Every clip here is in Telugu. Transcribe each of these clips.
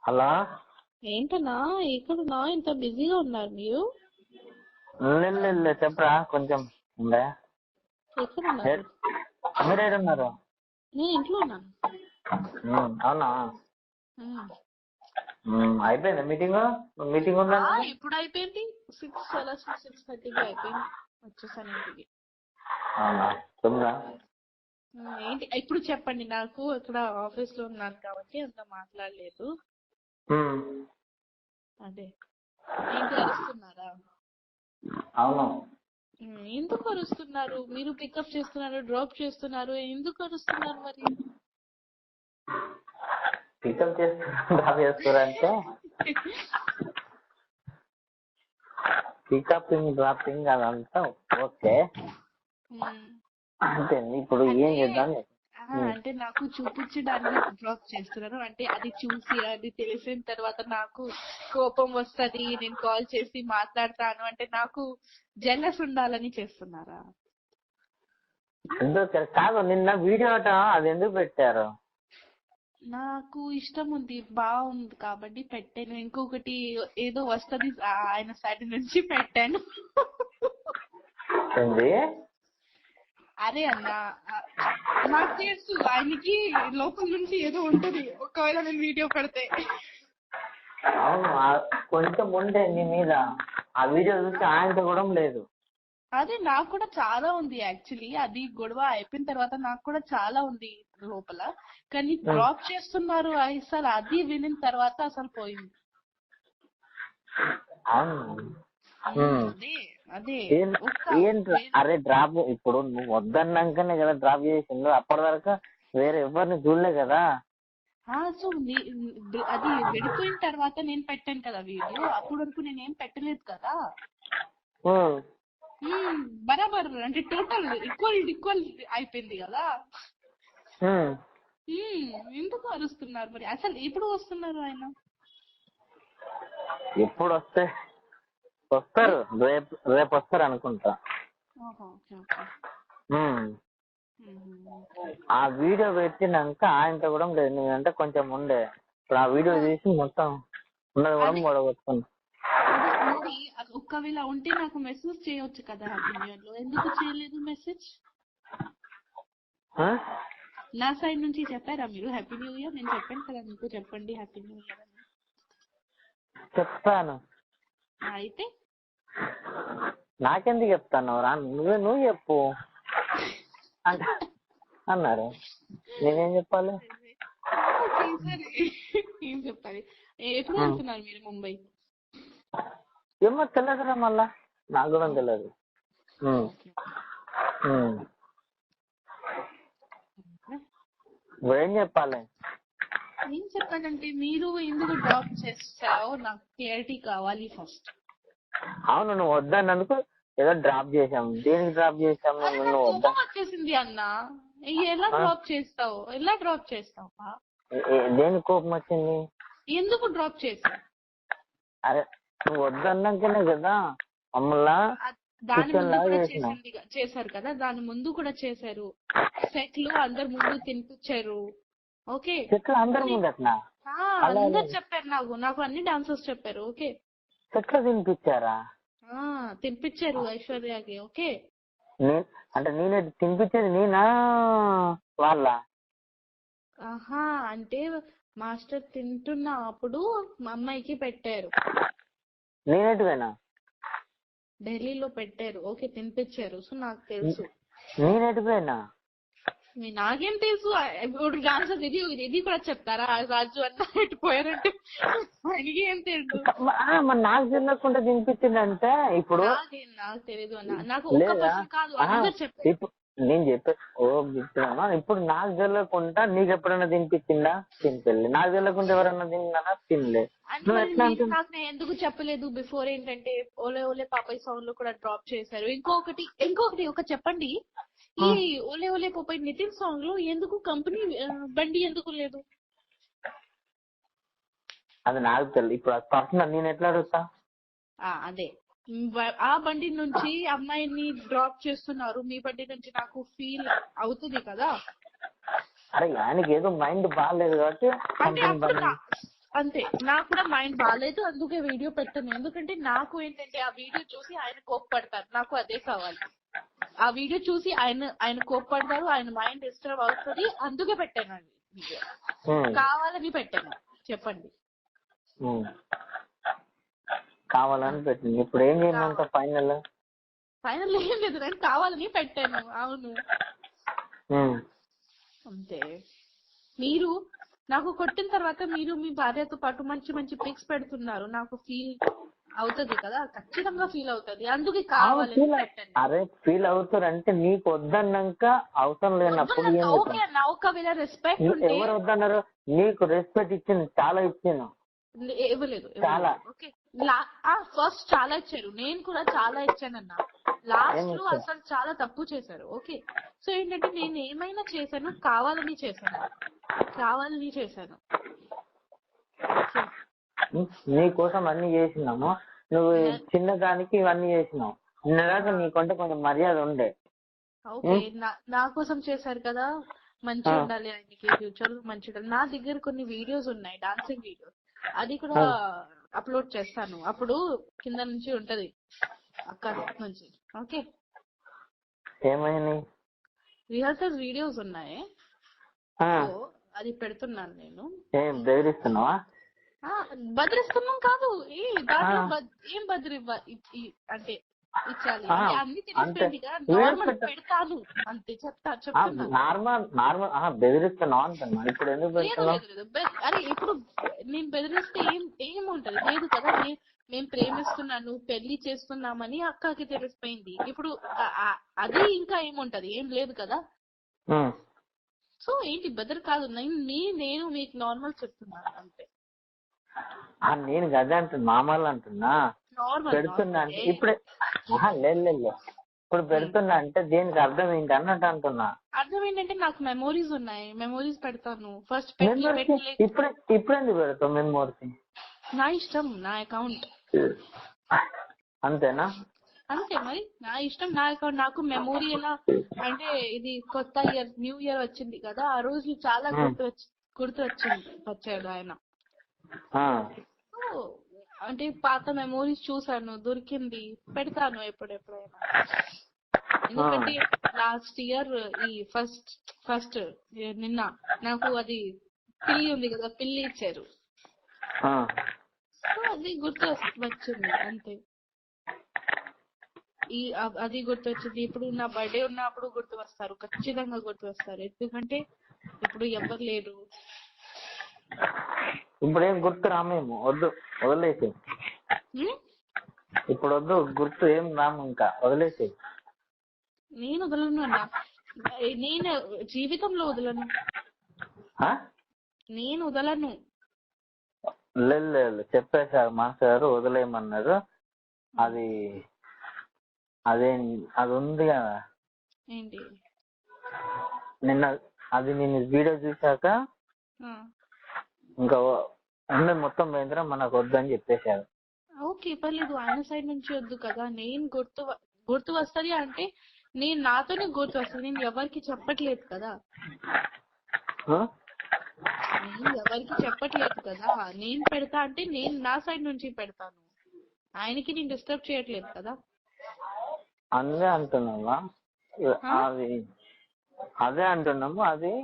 హలో. ఏంటన్నా ఎక్కడున్నా ఇంత బిజీగా ఉన్నారు మీరు? చెప్పరా కొంచెం ఉండే. ఎక్కడున్నారు? మీరేడున్నారు? నేను ఇంట్లో ఉన్నాను. అవునా? ఉమ్. అయిపోయిందా మీటింగ్ ఉందా? ఇప్పుడు అయిపోయింది. 6:30కి అయిపోయింది. వచ్చేసాను ఇంటికి. అవునా? తొమ్మిదా? ఏంటి ఇప్పుడు చెప్పండి. నాకు ఇక్కడ ఆఫీస్ లో ఉన్నాను కాబట్టి అంత మాట్లాడలేదు. అదే ఏంటి అరుస్తున్నారా? అవును. ఎందుకు అరుస్తున్నారు? మీరు పికప్ చేస్తున్నారు, డ్రాప్ చేస్తున్నారు, ఎందుకు అరుస్తున్నారు మరి? పికప్ చేస్తారంటే పికపింగ్ డ్రాపింగ్ అదంతా ఓకే. అంతే. ఇప్పుడు ఏం చేద్దాం అంటే నాకు చూపించడానికి డ్రాప్ చేస్తున్నారు. అంటే అది చూసి అది తెలిసిన తర్వాత నాకు కోపం వస్తది, నేను కాల్ చేసి మాట్లాడతాను అంటే నాకు జెలస్ ఉండాలని చేస్తున్నారా? కాదు, నిన్న వీడియో అది ఎందుకు పెట్టారు? నాకు ఇష్టం ఉంది, బాగుంది కాబట్టి పెట్టాను. ఇంకొకటి ఏదో వస్తది ఆయన సైడ్ నుంచి పెట్టాను. అరే అన్న, నాకు తెలుసు ఆయనకి లోపల నుంచి ఏదో ఉంటది ఒకవేళ నేను వీడియో పెడితే. అవును, కొంచెం ఉండే నీ మీద. ఆ వీడియో చూసి ఆయనతో కూడా లేదు. అదే నాకు కూడా చాలా ఉంది యాక్చువల్లీ. అది గొడవ అయిపోయిన తర్వాత నాకు కూడా చాలా ఉంది లోపల. కానీ డ్రాప్ చేస్తున్నారు అసలు అది వినిన తర్వాత అసలు పోయింది. అదే అరే డ్రాప్ ఇప్పుడు నువ్వు వద్దన్నాకనే కదా డ్రాప్ చేసిండు. అప్పటి వరకు వేరే ఎవరిని చూడలే కదా. సో అది విడిపోయిన తర్వాత నేను పెట్టాను కదా వీడియో. అప్పటి వరకు నేనేం పెట్టలేదు కదా. బరాబర్ అంటే టోటల్ ఈక్వల్ అయిపోయింది కదా. ఎందుకు అరుస్తున్నారు మరి? అసలు ఎప్పుడు వస్తున్నారు ఆయన? ఎప్పుడు వస్తారు? రేపు వస్తారు అనుకుంటా. ఆ వీడియో పెట్టినాక ఆయనతో కూడా లేదు. నేనంటే కొంచెం ఉండే. ఇప్పుడు ఆ వీడియో తీసి మొత్తం ఉన్నది కూడా గొడవచ్చుకున్నా. ఒకవేళ ఉంటే నాకు మెసేజ్ చేయొచ్చు కదా హ్యాపీ న్యూ ఇయర్ లో. ఎందుకు చేయలేదు మెసేజ్? నా సైడ్ నుంచి చెప్పారా మీరు హ్యాపీ న్యూ ఇయర్? నేను చెప్పాను కదా మీకు, చెప్పండి హ్యాపీ న్యూ ఇయర్ అని. చెప్తాను. అయితే నాకెందుకు చెప్తాను రా? నువ్వు చెప్పు అన్నారు. నేనేం చెప్పాలి? ఏం చెప్పాలి? ఎప్పుడు వెళ్తున్నారు మీరు ముంబై? ఏమో తెలియదురా, మళ్ళా నాకు కూడా తెలియదు. ఏం చెప్పాలి? ఏం చెప్పాలంటే మీరు ఎందుకు డ్రాప్ చేస్తావో నాకు క్లారిటీ కావాలి ఫస్ట్. అవును, నువ్వు వద్దన్నందుకు ఏదో డ్రాప్ చేసాము. దేనికి డ్రాప్ చేసాము? కోపం వచ్చేసింది అన్న. ఎలా డ్రాప్ చేస్తావు? దేనికి కోపం వచ్చింది? ఎందుకు డ్రాప్ చేసావు? అరే నువ్వు వద్దన్నాకనే కదా మమ్మల్ని దాని ముందు కూడా చేశారు కదా. దాని ముందు కూడా చేశారు. సెట్లు అందరు ముందు తినిపించారు. ఓకే, అందరు ముందు అందరు చెప్పారు. నాకు అన్ని డాన్సర్స్ చెప్పారు. ఓకే, సెట్లు తినిపించారు ఐశ్వర్యకి. ఓకే, అంటే నేనే తినిపించేది? నేనా వాళ్ళ? అంటే మాస్టర్ తింటున్నప్పుడు మా అమ్మాయికి పెట్టారు. నేనేటివేనా? ఢిల్లీలో పెట్టారు. ఓకే, తినిపించారు. సో నాకు తెలుసు. నేనేటివేనా? నాకేం తెలుసు? ఇప్పుడు డాన్సర్ ఇది కూడా చెప్తారా? రాజు అన్న ఎట్టిపోయారంటే ఆయనకి ఏం తెలుసు? నాకు తెలియకుండా తినిపించిందంటే ఇప్పుడు నాకు తెలియదు అన్న. నాకు ఒక పర్సన్ కాదు, అందరు చెప్పారు. నేను చెప్పే ఇప్పుడు నాకు తెలియకుండా నీకు ఎప్పుడైనా తినిపించిందా? తినిపెళ్ళి. నాకు తెలియకుండా ఎవరన్నా తిన్నానా? తినలే. నాకు ఎందుకు చెప్పలేదు బిఫోర్? ఏంటంటే ఓలే ఓలే పాపాయ్ సాంగ్ లో కూడా డ్రాప్ చేశారు. ఇంకొకటి ఒక చెప్పండి. ఈ ఓలే ఓలే పాపాయ్ నితిన్ సాంగ్ లో ఎందుకు కంపెనీ బండి ఎందుకు లేదు? అది నాకు తెలియదు. ఇప్పుడు పర్సనల్ నేను ఎట్లా అడుగుతా? అదే ఆ బండి నుంచి అమ్మాయిని డ్రాప్ చేస్తున్నారు, మీ బండి నుంచి నాకు ఫీల్ అవుతుంది కదా. అరే ఆయనకి ఏదో మైండ్ బాగాలేదు కాబట్టి అంతే. నాకు కూడా మైండ్ బాగాలేదు, అందుకే వీడియో పెట్టాను. ఎందుకంటే నాకు ఏంటంటే ఆ వీడియో చూసి ఆయన కోప్పడతారు, నాకు అదే కావాలి. ఆ వీడియో చూసి ఆయన కోప్పడతారు, ఆయన మైండ్ డిస్టర్బ్ అవుతుంది, అందుకే పెట్టాను అది వీడియో. కావాలని పెట్టాను. చెప్పండి. కావాలని పెట్టింది. ఇప్పుడు ఏం చేయండి ఫైనల్ ఏం లేదు, నేను కావాలని పెట్టాను. అవును అంతే. మీరు నాకు కొట్టిన తర్వాత మీరు మీ భార్యతో పాటు మంచి మంచి పిక్స్ పెడుతున్నారు, నాకు ఫీల్ అవుతుంది కదా, ఖచ్చితంగా ఫీల్ అవుతుంది, అందుకే కావాలని పెట్టాను. అరే ఫీల్ అవుతారంటే నీకు వద్దన్నాక అవసరం లేనప్పుడు ఓకే అన్న, ఒకవేళ రెస్పెక్ట్ ఉంటే. ఎవరు వద్దన్నారు? నీకు రెస్పెక్ట్ ఇచ్చింది, చాలా ఇచ్చాను. ఇవ్వలేదు చాలా. ఓకే ఫస్ట్ చాలా ఇచ్చారు, నేను కూడా చాలా ఇచ్చానన్న. లాస్ట్ లో అసలు చాలా తప్పు చేశారు. ఓకే, సో ఏంటంటే నేను ఏమైనా చేశాను కావాలని చేశాను. నీ కోసం అన్ని చేసినాము, నువ్వు చిన్నదానికి ఇవన్నీ చేసినావు. నిన్నదాకా నీకంటే కొంచెం మర్యాద ఉండే. ఓకే, నా కోసం చేశారు కదా, మంచిగా ఉండాలి ఆయనకి, ఫ్యూచర్ మంచిగా ఉండాలి. నా దగ్గర కొన్ని వీడియోస్ ఉన్నాయి, డాన్సింగ్ వీడియోస్, అది కూడా అప్లోడ్ చేస్తాను. అప్పుడు కింద నుంచి ఉంటది, అక్కడ నుంచి. ఓకే, ఏమైంది? రిహర్సల్స్ వీడియోస్ ఉన్నాయి, అది పెడుతున్నాను నేను. బెదిరిస్తున్నావా? బెదిరిస్తున్నాం కాదు, దాంట్లో ఏం బెదిరి అంటే ఇచ్చాలి అన్ని తెలిసిపోయింది కదా, నార్మల్ పెడతాను అంతే. చెప్తున్నా నార్మల్ బెదిరిస్తున్నావు అంటున్నా. ఇప్పుడు ఎందుకు లేదు. అరే ఇప్పుడు నేను బెదిరిస్తే ఏముంటది? లేదు కదా, మేము ప్రేమిస్తున్నాను, పెళ్లి చేస్తున్నామని అక్కకి తెలిసిపోయింది. ఇప్పుడు అది ఇంకా ఏముంటది? ఏం లేదు కదా. సో ఏంటి బెదర్ కాదు, నేను మీకు నార్మల్ చెప్తున్నాను అంతే. నేను గదే అంటున్నా, మామూలు అంటున్నా. పెడుతున్నా అంటే ఇప్పుడే లేదు, ఇప్పుడు పెడుతున్నా అంటే దీనికి అర్థం ఏంటి అన్నట్టు అంటున్నా. అర్థం ఏంటంటే నాకు మెమోరీస్ ఉన్నాయి, మెమోరీస్ పెడతాను. ఫస్ట్ ఇప్పుడు ఎందుకు పెడతావు మెమోరీస్? నా ఇష్టం, నా అకౌంట్. అంతేనా? అంతే మరి, నా ఇష్టం, నా అకౌంట్. నాకు మెమోరీ ఎలా అంటే, ఇది కొత్త ఇయర్, న్యూ ఇయర్ వచ్చింది కదా, ఆ రోజు చాలా వచ్చాడు ఆయన. అంటే పాత మెమోరీస్ చూసాను, దొరికింది, పెడతాను ఎప్పుడెప్పుడైనా. ఎందుకంటే లాస్ట్ ఇయర్ ఈ ఫస్ట్ నిన్న నాకు అది పిల్లి ఉంది కదా, పిల్లి ఇచ్చారు, సో అది గుర్తు వచ్చింది అంతే. అది గుర్తు వచ్చింది. ఇప్పుడు నా బర్త్డే ఉన్నప్పుడు గుర్తు వస్తారు, ఖచ్చితంగా గుర్తు వస్తారు. ఎందుకంటే ఇప్పుడు ఎవ్వరు లేరు. ఇప్పుడు ఏం గుర్తు రామేమో, వద్దు, వదిలేసి. ఇప్పుడు వద్దు, గుర్తు ఏం రాము, ఇంకా వదిలేసి. నేను వదలను అన్న, నేను జీవితంలో వదలను, నేను వదలను. లేదు చెప్పేశారు మాస్టర్ గారు, వదిలేయమన్నారు. అది ఉంది కదా, ఏంటి నిన్న అది నేను వీడియో చూసాక ఇంకా మొత్తం పోయిందిరా, మనకు వద్దని చెప్పేశారు. ఓకే పర్లేదు, ఆయన సైడ్ నుంచి వద్దు కదా. నేను గుర్తు వస్తుంది అంటే నేను నాతోనే గుర్తు వస్తుంది, నేను ఎవరికి చెప్పట్లేదు కదా. నేను పెడతా అంటే నేను నా సైడ్ నుంచి పెడతాను, ఆయనకి నేను డిస్టర్బ్ చేయట్లేదు కదా. అదే అంటున్నావా? అదే అంటున్నాము. అది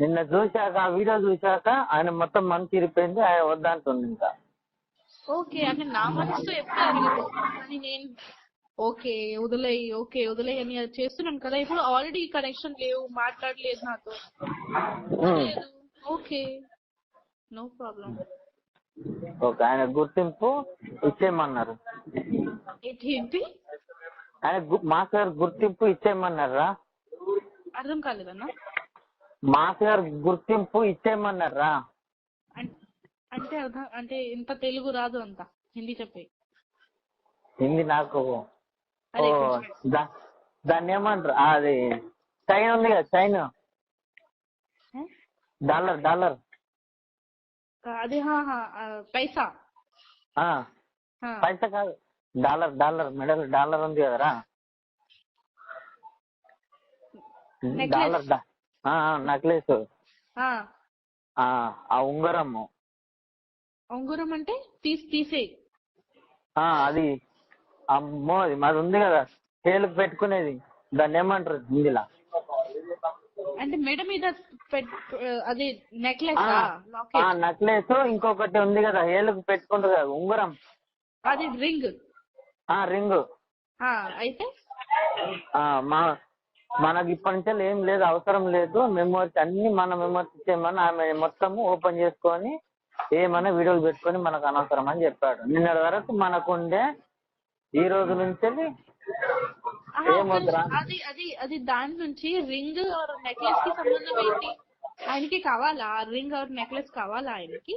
నిన్న చూశాక, ఆ వీడియో చూశాక ఆయన మొత్తం మనసు ఇరిపోయింది, ఆయన వద్దంటుంది ఇంకా. ఓకే అంటే నా మనసుతో ఎప్పుడు అరగదు, కానీ నేను ఓకే వదిలేయి అని అది చేస్తున్నాను కదా. ఇప్పుడు ఆల్రెడీ కనెక్షన్ లేవు, మాట్లాడలేదు నాతో, ఓకే నో ప్రాబ్లం. ఓకే, ఆయన గుర్తింపు ఇచ్చేయమన్నారు. ఏంటి? ఆయన మాస్టర్ గారు గుర్తింపు ఇచ్చేయమన్నారా? అర్థం కాలేదన్నా. మాస్టర్ గారు గుర్తింపు ఇచ్చేయమన్నారా అంటే అంటే ఇంత తెలుగు రాదు, అంత హిందీ చెప్పే. హిందీ నాకు దాన్ని ఏమంటారు, అది చైన్ ఉంది కదా, చైన్, డాలర్ అదే పైసా కాదు, డాలర్ మెడల్ డాలర్ ఉంది కదరా, డాలర్ నెక్లెస్, ఆ ఉంగరము. ఉంగరం అంటే తీసేయి. అది అమ్మో, అది మాది ఉంది కదా చేలుకు పెట్టుకునేది, దాన్ని ఏమంటారు హిందీలా? అంటే మెడ మీద అది నెక్లెస్ నెక్లెస్. ఇంకొకటి ఉంది కదా ఏలుకు పెట్టుకుంటారు కదా ఉంగరం, అది రింగ్. రింగ్. అయితే మనకి ఇప్పటి నుంచే ఏం లేదు, అవసరం లేదు. మెమోరీస్ అన్ని మన మెమోరీస్ ఇచ్చేయమని ఆమె మొత్తం ఓపెన్ చేసుకొని ఏమన్నా వీడియోలు పెట్టుకొని మనకు అనవసరం అని చెప్పాడు. నిన్నటి వరకు మనకుండే, ఈ రోజు నుంచి అది దాని నుంచి రింగ్ ఆర్ నెక్లెస్ కి సంబంధం ఏంటి? ఆయనకి కావాలా రింగ్ ఆర్ నెక్లెస్? కావాలా ఆయనకి?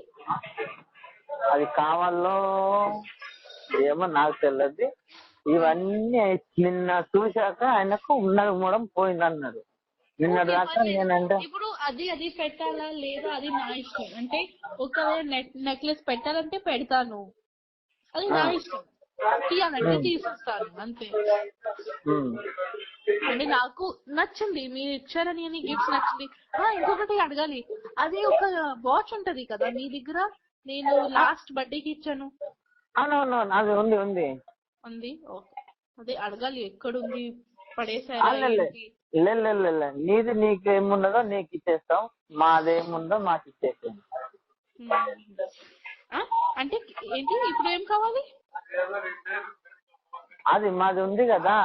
అది కావాలో ఏమో నాకు తెలియదు. ఇవన్నీ నిన్న చూశాక ఆయనకు ఉన్నది మూడం పోయింది అన్నాడు. నిన్నటి దాకా నేనంటే ఇప్పుడు అది పెట్టాలా లేదా అది నా ఇష్టం. అంటే ఒకవేళ నెక్లెస్ పెట్టాలంటే పెడతాను, అది నా ఇష్టం. తీయాలంటే తీసేస్తాను అంతే. అంటే నాకు నచ్చింది, మీరు ఇచ్చారని అని గిఫ్ట్స్ నచ్చింది. ఇంకొకటి అడగాలి, అదే ఒక వాచ్ ఉంటది కదా మీ దగ్గర, నేను లాస్ట్ బర్త్డేకి ఇచ్చాను. అది ఉంది ఉంది. అదే అడగాలి, ఎక్కడుంది, పడేసారా? నీది నీకేమున్నదో నీకు ఇచ్చేస్తాం, మాదేముందో మాకు ఇచ్చేస్తాం. అంటే ఏంటి ఇప్పుడు ఏం కావాలి? అది మాది ఉంది కదా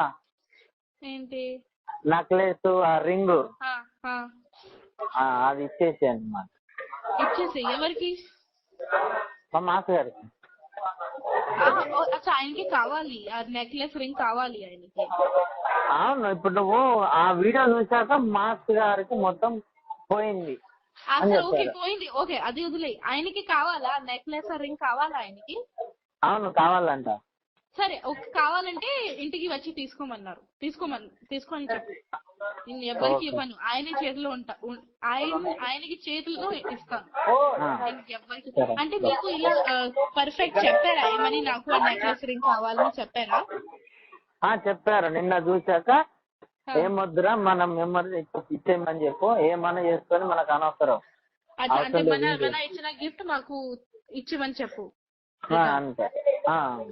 ఏంటి? నెక్లెస్, ఆ రింగ్, అది ఇచ్చేసేయండి. మాకు ఇచ్చేసి ఎవరికి? మా మాస్గారికి. ఆయనకి కావాలి, ఆ నెక్లెస్ రింగ్ కావాలి ఆయనకి. అవును, ఇప్పుడు నువ్వు ఆ వీడియో చూసాక మాస్ గారికి మొత్తం పోయింది. పోయింది. ఓకే, అది వదిలే. ఆయనకి కావాలా నెక్లెస్ రింగ్? కావాలా ఆయనకి? అవును, కావాలంట. సరే, కావాలంటే ఇంటికి వచ్చి తీసుకోమన్నారు. తీసుకోమని చెప్పు. నేను ఎవరికి ఇవ్వను, ఆయన చేతిలో ఆయనకి చేతుల్లో ఇస్తాను. ఎవరికి అంటే మీకు ఇలా పర్ఫెక్ట్ చెప్పారా ఏమని? నాకు ఆ నెక్లెస్ రింగ్ కావాలని చెప్పారా? చెప్పారు. నిన్న చూసాక ఏమొద్దురా, మనం మెమరీ ఇచ్చేయమని చెప్పు, ఏమన్నా చేసుకొని మనకు అనవసరం. అంటే మన ఇచ్చిన గిఫ్ట్ మాకు ఇచ్చేమని చెప్పు. అంతే.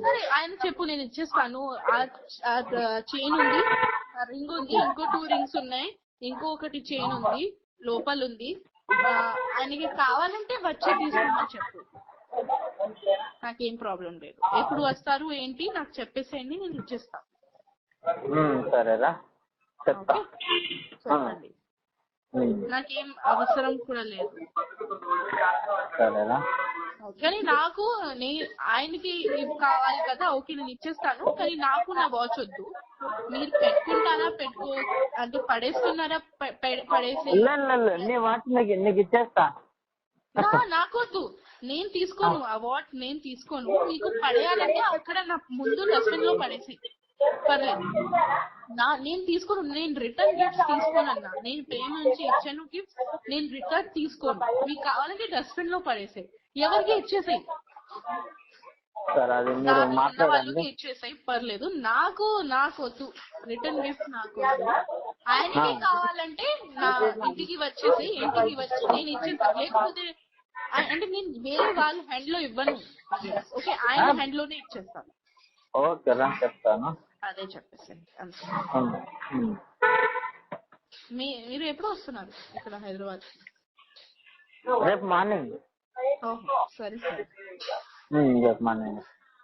సరే, ఆయన చెప్పు, నేను ఇచ్చేస్తాను. చైన్ ఉంది, రింగ్ ఉంది, ఇంకో 2 రింగ్స్ ఉన్నాయి, ఇంకొకటి చైన్ ఉంది, లోపల ఉంది. ఆయనకి కావాలంటే వచ్చి తీసుకోమని చెప్పు, నాకేం ప్రాబ్లం లేదు. ఎప్పుడు వస్తారు ఏంటి నాకు చెప్పేసేయండి, నేను ఇచ్చేస్తాను. సరేరా, చెప్తా. చెప్పండి, నాకేం అవసరం కూడా లేదు. సరేనా? కానీ నాకు ఆయనకి కావాలి కదా, ఓకే నేను ఇచ్చేస్తాను. కానీ నాకు నా వాచ్ వద్దు. మీరు పెట్టుకుంటారా, అంటే పడేస్తున్నారా? పడేసి నీ వాచ్ నీకు ఇచ్చేస్తా. నాకు వద్దు, నేను తీసుకోను. ఆ వాచ్ నేను తీసుకోను. మీకు పడేయాలంటే అక్కడ నా ముందు డస్ట్బిన్ లో పడేసి పర్లేదు. నేను తీసుకోను. నేను రిటర్న్ గిఫ్ట్స్ తీసుకోనన్నా. నేను ప్రేమ నుంచి ఇచ్చాను గిఫ్ట్స్, నేను రిటర్న్ తీసుకోను. మీకు కావాలంటే డస్ట్బిన్ లో పడేసాయి, ఎవరికి ఇచ్చేసాయి, వాళ్ళకి ఇచ్చేసాయి, పర్లేదు. నాకు వద్దు రిటర్న్ గిఫ్ట్, నాకు వద్దు. ఆయనకి కావాలంటే నా ఇంటికి వచ్చేసి, ఇంటికి వచ్చి నేను ఇచ్చేసాను. లేకపోతే అంటే నేను వేరే వాళ్ళ హ్యాండ్ లో ఇవ్వను. ఓకే, ఆయన హ్యాండ్ లోనే ఇచ్చేస్తాను. ఓకే రా, చెప్తాను. అదే చెప్పేసండి అంతే. మీరు ఎప్పుడు వస్తున్నారు ఇక్కడ హైదరాబాద్? రేపు మార్నింగ్. సరే సరే, రేపు మార్నింగ్.